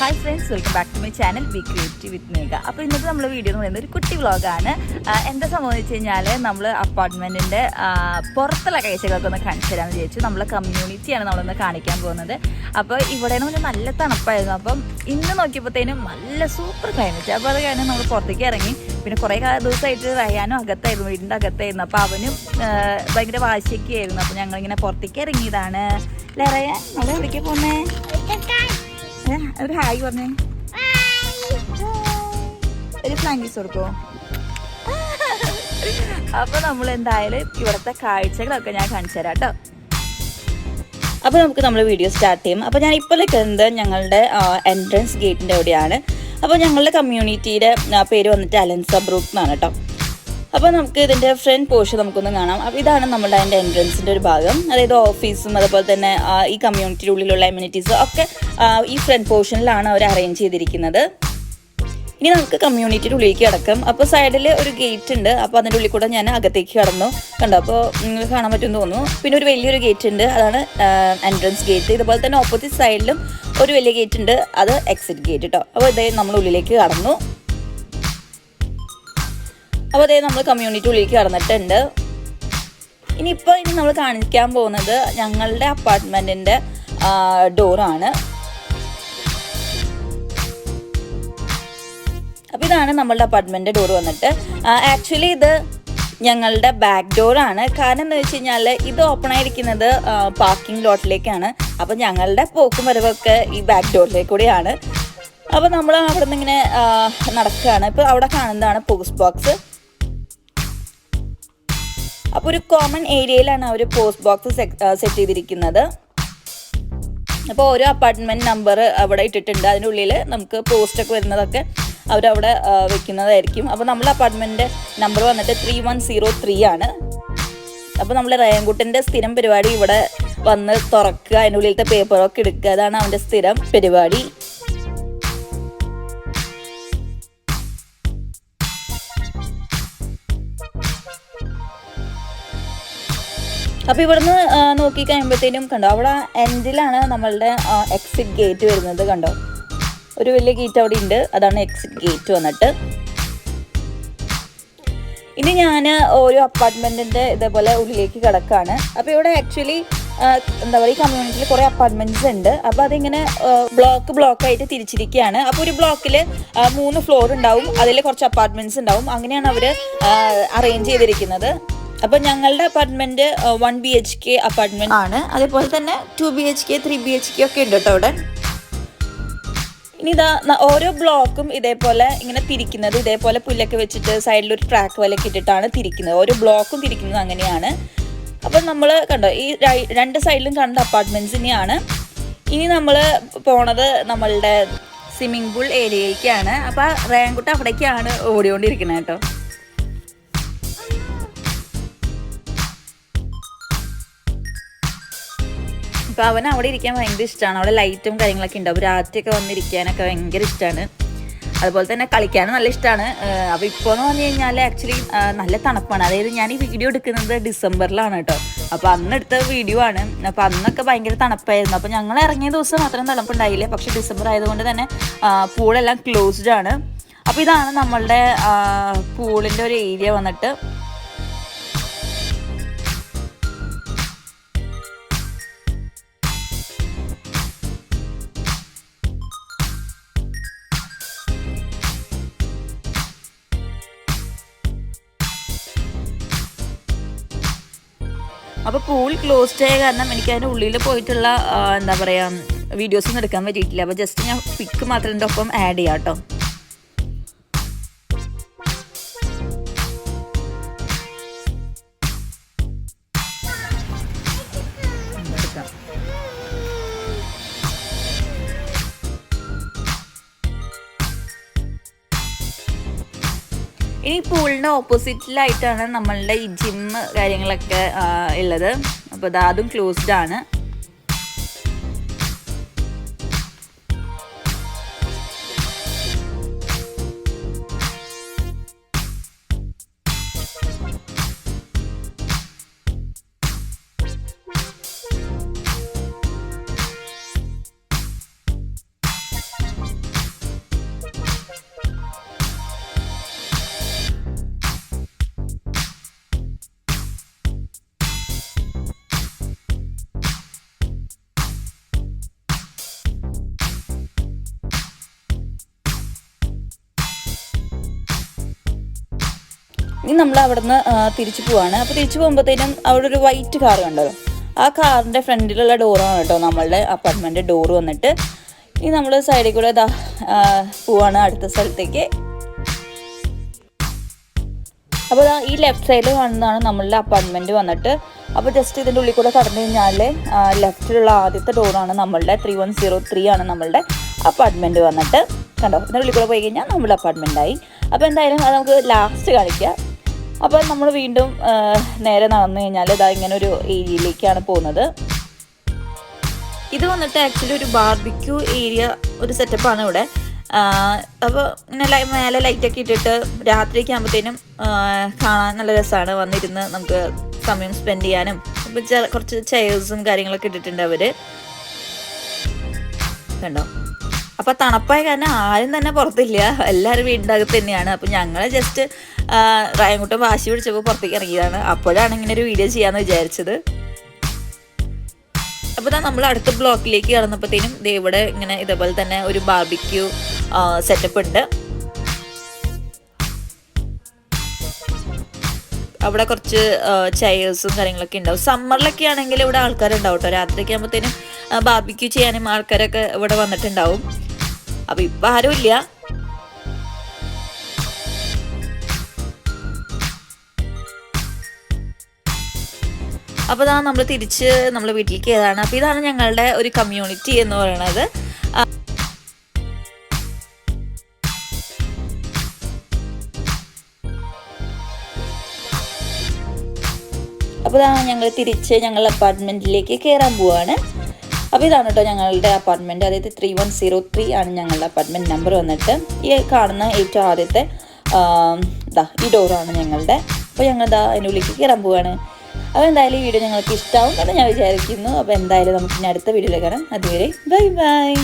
Hi friends, welcome back to my channel Be Creative with Megha. അപ്പോൾ ഇന്നത്തെ നമ്മുടെ video എന്ന് പറയുന്നത് ഒരു കുട്ടി വ്ളോഗാണ്. എന്താ സംഭവിച്ചു കഴിഞ്ഞാൽ നമ്മൾ അപ്പാർട്ട്മെൻറ്റിൻ്റെ പുറത്തുള്ള കാഴ്ചകളൊക്കെ ഒന്ന് കാണിച്ചു തരാമെന്ന് വിചാരിച്ചു. നമ്മളെ കമ്മ്യൂണിറ്റിയാണ് നമ്മളൊന്ന് കാണിക്കാൻ പോകുന്നത്. അപ്പോൾ ഇവിടെ നിന്ന് നല്ല തണുപ്പായിരുന്നു. അപ്പം ഇന്ന് നോക്കിയപ്പോഴത്തേനും നല്ല സൂപ്പർ ക്ലൈമറ്റ്. അപ്പോൾ അത് കഴിഞ്ഞ് നമ്മൾ പുറത്തേക്ക് ഇറങ്ങി. പിന്നെ കുറേ ദിവസമായിട്ട് റയാനും അകത്തായിരുന്നു, വീടിൻ്റെ അകത്തായിരുന്നു. അപ്പോൾ അവനും ഭയങ്കര വാശിയൊക്കെ ആയിരുന്നു. അപ്പോൾ ഞങ്ങളിങ്ങനെ പുറത്തേക്ക് ഇറങ്ങിയതാണ്. അല്ലേ റയാൻ, നമ്മൾ എവിടേക്കാണ് പോകുന്നത്? ഒരു ഹായ് പറഞ്ഞേ, ഒരു ഫ്ലാങ്കീസ് കൊടുക്കോ. അപ്പൊ നമ്മൾ എന്തായാലും ഇവിടുത്തെ കാഴ്ചകളൊക്കെ ഞാൻ കാണിച്ചു തരാം കേട്ടോ. അപ്പോൾ നമുക്ക് നമ്മൾ വീഡിയോ സ്റ്റാർട്ട് ചെയ്യും. അപ്പോൾ ഞാൻ ഇപ്പോൾ നിൽക്കുന്നത് ഞങ്ങളുടെ എൻട്രൻസ് ഗേറ്റിൻ്റെ അവിടെയാണ്. അപ്പോൾ ഞങ്ങളുടെ കമ്മ്യൂണിറ്റിയുടെ പേര് വന്നിട്ട് അലൻസ ബ്രൂക്ക് എന്നാണ് കേട്ടോ. അപ്പോൾ നമുക്ക് ഇതിൻ്റെ ഫ്രണ്ട് പോർഷൻ നമുക്കൊന്ന് കാണാം. അപ്പോൾ ഇതാണ് നമ്മുടെ അതിൻ്റെ എൻട്രൻസിൻ്റെ ഒരു ഭാഗം. അതായത് ഓഫീസും അതുപോലെ തന്നെ ഈ കമ്മ്യൂണിറ്റിയുടെ ഉള്ളിലുള്ള അമ്യൂണിറ്റീസും ഒക്കെ ഈ ഫ്രണ്ട് പോർഷനിലാണ് അവർ അറേഞ്ച് ചെയ്തിരിക്കുന്നത്. ഇനി നമുക്ക് കമ്മ്യൂണിറ്റിയുടെ ഉള്ളിലേക്ക് കിടക്കാം. അപ്പോൾ സൈഡിൽ ഒരു ഗേറ്റ് ഉണ്ട്. അപ്പോൾ അതിൻ്റെ ഉള്ളിൽ കൂടെ ഞാൻ അകത്തേക്ക് കടന്നു കണ്ടോ. അപ്പോൾ നിങ്ങൾക്ക് കാണാൻ പറ്റുമെന്ന് തോന്നുന്നു. പിന്നെ ഒരു വലിയൊരു ഗേറ്റ് ഉണ്ട്, അതാണ് എൻട്രൻസ് ഗേറ്റ്. ഇതുപോലെ തന്നെ ഓപ്പോസിറ്റ് സൈഡിലും ഒരു വലിയ ഗേറ്റ് ഉണ്ട്, അത് എക്സിറ്റ് ഗേറ്റ് കേട്ടോ. അപ്പോൾ ഇതേ നമ്മൾ ഉള്ളിലേക്ക് കടന്നു. അപ്പോൾ അതേ നമ്മൾ കമ്മ്യൂണിറ്റി ഉള്ളിലേക്ക് കടന്നിട്ടുണ്ട്. ഇനി നമ്മൾ കാണിക്കാൻ പോകുന്നത് ഞങ്ങളുടെ അപ്പാർട്ട്മെൻറ്റിൻ്റെ ഡോറാണ്. അപ്പോൾ ഇതാണ് നമ്മളുടെ അപ്പാർട്ട്മെൻറ്റ് ഡോർ വന്നിട്ട്. ആക്ച്വലി ഇത് ഞങ്ങളുടെ ബാക്ക് ഡോറാണ്. കാരണം എന്താ വെച്ച് കഴിഞ്ഞാൽ ഇത് ഓപ്പൺ ആയിരിക്കുന്നത് പാർക്കിംഗ് ലോട്ടിലേക്കാണ്. അപ്പോൾ ഞങ്ങളുടെ പോക്കും വരവൊക്കെ ഈ ബാക്ക് ഡോറിലേക്ക് കൂടിയാണ്. അപ്പോൾ നമ്മൾ അവിടെ നിന്ന് ഇങ്ങനെ നടക്കുകയാണ്. ഇപ്പോൾ അവിടെ കാണുന്നതാണ് പോസ്റ്റ് ബോക്സ്. അപ്പോൾ ഒരു കോമൺ ഏരിയയിലാണ് അവർ പോസ്റ്റ് ബോക്സ് സെറ്റ് ചെയ്തിരിക്കുന്നത്. അപ്പോൾ ഓരോ അപ്പാർട്ട്മെൻറ്റ് നമ്പർ അവിടെ ഇട്ടിട്ടുണ്ട്. അതിനുള്ളിൽ നമുക്ക് പോസ്റ്റൊക്കെ വരുന്നതൊക്കെ അവരവിടെ വെക്കുന്നതായിരിക്കും. അപ്പോൾ നമ്മുടെ അപ്പാർട്ട്മെൻറ്റ് നമ്പർ വന്നിട്ട് 3103 ആണ്. അപ്പോൾ നമ്മൾ റയാൻകുട്ടൻ്റെ സ്ഥിരം പരിപാടി ഇവിടെ വന്ന് തുറക്കുക, അതിനുള്ളിലത്തെ പേപ്പറൊക്കെ എടുക്കുക, അതാണ് അവൻ്റെ സ്ഥിരം പരിപാടി. അപ്പോൾ ഇവിടുന്ന് നോക്കി കഴിയുമ്പോഴത്തേനും കണ്ടോ, അവിടെ എൻഡിലാണ് നമ്മളുടെ എക്സിറ്റ് ഗേറ്റ് വരുന്നത്. കണ്ടോ, ഒരു വലിയ ഗേറ്റ് അവിടെ ഉണ്ട്, അതാണ് എക്സിറ്റ് ഗേറ്റ് വന്നിട്ട്. ഇനി ഞാൻ ഓരോ അപ്പാർട്ട്മെൻറ്റിൻ്റെ ഇതേപോലെ ഉള്ളിലേക്ക് കിടക്കുകയാണ്. അപ്പോൾ ഇവിടെ ആക്ച്വലി എന്താ പറയുക, ഈ കമ്മ്യൂണിറ്റിയിൽ കുറേ അപ്പാർട്ട്മെൻറ്റ്സ് ഉണ്ട്. അപ്പോൾ അതിങ്ങനെ ബ്ലോക്കായിട്ട് തിരിച്ചിരിക്കുകയാണ്. അപ്പോൾ ഒരു ബ്ലോക്കിൽ 3 ഫ്ലോർ ഉണ്ടാവും, അതിൽ കുറച്ച് അപ്പാർട്ട്മെൻറ്റ്സ് ഉണ്ടാവും. അങ്ങനെയാണ് അവർ അറേഞ്ച് ചെയ്തിരിക്കുന്നത്. അപ്പോൾ ഞങ്ങളുടെ അപ്പാർട്ട്മെൻറ്റ് 1 BHK അപ്പാർട്ട്മെൻറ്റ് ആണ്. അതേപോലെ തന്നെ 2 BHK 3 BHK ഒക്കെ ഉണ്ട് കേട്ടോ അവിടെ. ഇനി ഇതാ ഓരോ ബ്ലോക്കും ഇതേപോലെ ഇങ്ങനെ തിരിക്കുന്നത്, ഇതേപോലെ പുല്ലൊക്കെ വെച്ചിട്ട് സൈഡിലൊരു ട്രാക്ക് പോലെയൊക്കെ ഇട്ടിട്ടാണ് തിരിക്കുന്നത്. ഓരോ ബ്ലോക്കും തിരിക്കുന്നത് അങ്ങനെയാണ്. അപ്പം നമ്മൾ കണ്ടോ, ഈ 2 സൈഡിലും കണ്ട അപ്പാർട്ട്മെൻറ്റ്സ് ഇനിയാണ്. ഇനി നമ്മൾ പോണത് നമ്മളുടെ സ്വിമ്മിംഗ് പൂൾ ഏരിയയിലേക്കാണ്. അപ്പോൾ റയാൻകുട്ട അവിടേക്കാണ് ഓടിക്കൊണ്ടിരിക്കുന്നത് കേട്ടോ. അപ്പോൾ അവന് അവിടെ ഇരിക്കാൻ ഭയങ്കര ഇഷ്ടമാണ്. അവിടെ ലൈറ്റും കാര്യങ്ങളൊക്കെ ഉണ്ടാവും. രാത്രിയൊക്കെ വന്നിരിക്കാനൊക്കെ ഭയങ്കര ഇഷ്ടമാണ്. അതുപോലെ തന്നെ കളിക്കാനും നല്ല ഇഷ്ടമാണ്. അപ്പോൾ ഇപ്പോൾ എന്ന് പറഞ്ഞു കഴിഞ്ഞാൽ ആക്ച്വലി നല്ല തണുപ്പാണ്. അതായത് ഞാൻ ഈ വീഡിയോ എടുക്കുന്നത് ഡിസംബറിലാണ് കേട്ടോ. അപ്പോൾ അന്ന് എടുത്ത വീഡിയോ ആണ്. അപ്പോൾ അന്നൊക്കെ ഭയങ്കര തണുപ്പായിരുന്നു. അപ്പോൾ ഞങ്ങൾ ഇറങ്ങിയ ദിവസം അത്രയും തണുപ്പുണ്ടായില്ല. പക്ഷേ ഡിസംബർ ആയതുകൊണ്ട് തന്നെ പൂളെല്ലാം ക്ലോസ്ഡ് ആണ്. അപ്പോൾ ഇതാണ് നമ്മളുടെ പൂളിൻ്റെ ഒരു ഏരിയ വന്നിട്ട്. അപ്പോൾ പൂൾ ക്ലോസ്ഡ് ആയ കാരണം എനിക്ക് അതിൻ്റെ ഉള്ളിൽ പോയിട്ടുള്ള എന്താ പറയുക വീഡിയോസൊന്നും എടുക്കാൻ പറ്റിയിട്ടില്ല. അപ്പോൾ ജസ്റ്റ് ഞാൻ പിക്ക് മാത്രം എൻ്റെ ഒപ്പം ആഡ് ചെയ്യാം കേട്ടോ. ഇനി പൂളിൻ്റെ ഓപ്പോസിറ്റിലായിട്ടാണ് നമ്മളുടെ ഈ ജിമ്മ് കാര്യങ്ങളൊക്കെ ഉള്ളത്. അപ്പോൾ അതും ക്ലോസ്ഡ് ആണ്. ഇനി നമ്മൾ അവിടെ നിന്ന് തിരിച്ചു പോവാണ്. അപ്പോൾ തിരിച്ചു പോകുമ്പോഴത്തേനും അവിടെ ഒരു വൈറ്റ് കാർ കണ്ടല്ലോ, ആ കാറിൻ്റെ ഫ്രണ്ടിലുള്ള ഡോറാണ് കേട്ടോ നമ്മളുടെ അപ്പാർട്ട്മെൻറ്റ് ഡോറ് വന്നിട്ട്. ഇനി നമ്മൾ സൈഡിൽ കൂടെ പോവാണ് അടുത്ത സ്ഥലത്തേക്ക്. അപ്പോൾ ഈ ലെഫ്റ്റ് സൈഡിൽ കാണുന്നതാണ് നമ്മളുടെ അപ്പാർട്ട്മെൻറ്റ് വന്നിട്ട്. അപ്പോൾ ജസ്റ്റ് ഇതിൻ്റെ ഉള്ളിൽ കൂടെ കടന്നു കഴിഞ്ഞാൽ ലെഫ്റ്റിലുള്ള ആദ്യത്തെ ഡോറാണ് നമ്മളുടെ 3103 ആണ് നമ്മളുടെ അപ്പാർട്ട്മെൻറ്റ് വന്നിട്ട്. കണ്ടോ, ഇതിൻ്റെ ഉള്ളിൽ കൂടെ പോയി കഴിഞ്ഞാൽ നമ്മളുടെ അപ്പാർട്ട്മെൻറ്റായി. അപ്പോൾ എന്തായാലും അത് നമുക്ക് ലാസ്റ്റ് കാണിക്കാം. അപ്പോൾ നമ്മൾ വീണ്ടും നേരെ നടന്നു കഴിഞ്ഞാൽ ഇങ്ങനെ ഒരു ഏരിയയിലേക്കാണ് പോകുന്നത്. ഇത് വന്നിട്ട് ആക്ച്വലി ഒരു ബാർബിക്യൂ ഏരിയ ഒരു സെറ്റപ്പാണ് ഇവിടെ. അപ്പോൾ ഇങ്ങനെ മേലെ ലൈറ്റൊക്കെ ഇട്ടിട്ട് രാത്രിയൊക്കെ ആകുമ്പോഴത്തേനും കാണാൻ നല്ല രസമാണ്. വന്നിരുന്ന് നമുക്ക് സമയം സ്പെൻഡ് ചെയ്യാനും. ഇപ്പോൾ കുറച്ച് ചെയർസും കാര്യങ്ങളൊക്കെ ഇട്ടിട്ടുണ്ട് അവർ, കണ്ടോ. അപ്പോൾ തണുപ്പായ കാരണം ആരും തന്നെ പുറത്തില്ല, എല്ലാവരും വീടിൻ്റെ അകത്ത് തന്നെയാണ്. അപ്പോൾ ഞങ്ങൾ ജസ്റ്റ് റായൻകുട്ടൻ വാശി പിടിച്ചപ്പോൾ പുറത്തേക്ക് ഇറങ്ങിയതാണ്. അപ്പോഴാണ് ഇങ്ങനെ ഒരു വീഡിയോ ചെയ്യാമെന്ന് വിചാരിച്ചത്. അപ്പോൾ നമ്മൾ അടുത്ത ബ്ലോക്കിലേക്ക് കടന്നപ്പോഴത്തേനും ഇവിടെ ഇങ്ങനെ ഇതേപോലെ തന്നെ ഒരു ബാർബിക്യൂ സെറ്റപ്പ് ഉണ്ട്. അവിടെ കുറച്ച് ചെയർസും കാര്യങ്ങളൊക്കെ ഉണ്ടാവും. സമ്മറിലൊക്കെ ആണെങ്കിൽ ഇവിടെ ആൾക്കാരുണ്ടാവും കേട്ടോ. രാത്രിയൊക്കെ ആകുമ്പോഴത്തേനും ബാർബിക്യൂ ചെയ്യാനും ആൾക്കാരൊക്കെ ഇവിടെ വന്നിട്ടുണ്ടാവും. അപ്പോൾ ഇപ്പം ആരുമില്ല. അപ്പോൾ നമ്മൾ തിരിച്ച് നമ്മൾ വീട്ടിലേക്ക് ഏതാണ്. അപ്പോൾ ഇതാണ് ഞങ്ങളുടെ ഒരു കമ്മ്യൂണിറ്റി എന്ന് പറയുന്നത്. അപ്പോൾ ഞങ്ങൾ തിരിച്ച് ഞങ്ങളുടെ അപ്പാർട്ട്മെൻറ്റിലേക്ക് കയറാൻ പോവുകയാണ്. അപ്പോൾ ഇതാണ് കേട്ടോ ഞങ്ങളുടെ അപ്പാർട്ട്മെൻറ്റ്. അതായത് 3103 ആണ് ഞങ്ങളുടെ അപ്പാർട്ട്മെൻറ്റ് നമ്പർ വന്നിട്ട്. ഈ കാണുന്ന ഏറ്റവും ആദ്യത്തെ ഈ ഡോറാണ് ഞങ്ങളുടെ. അപ്പോൾ ഞങ്ങൾ അതിൻ്റെ ഉള്ളിലേക്ക് കയറാൻ പോവുകയാണ്. അപ്പോൾ എന്തായാലും ഈ വീഡിയോ ഞങ്ങൾക്ക് ഇഷ്ടമാവും എന്ന് ഞാൻ വിചാരിക്കുന്നു. അപ്പോൾ എന്തായാലും നമുക്ക് ഇനി അടുത്ത വീഡിയോയിൽ കാണാം. അതുവരെ ബൈ ബൈ.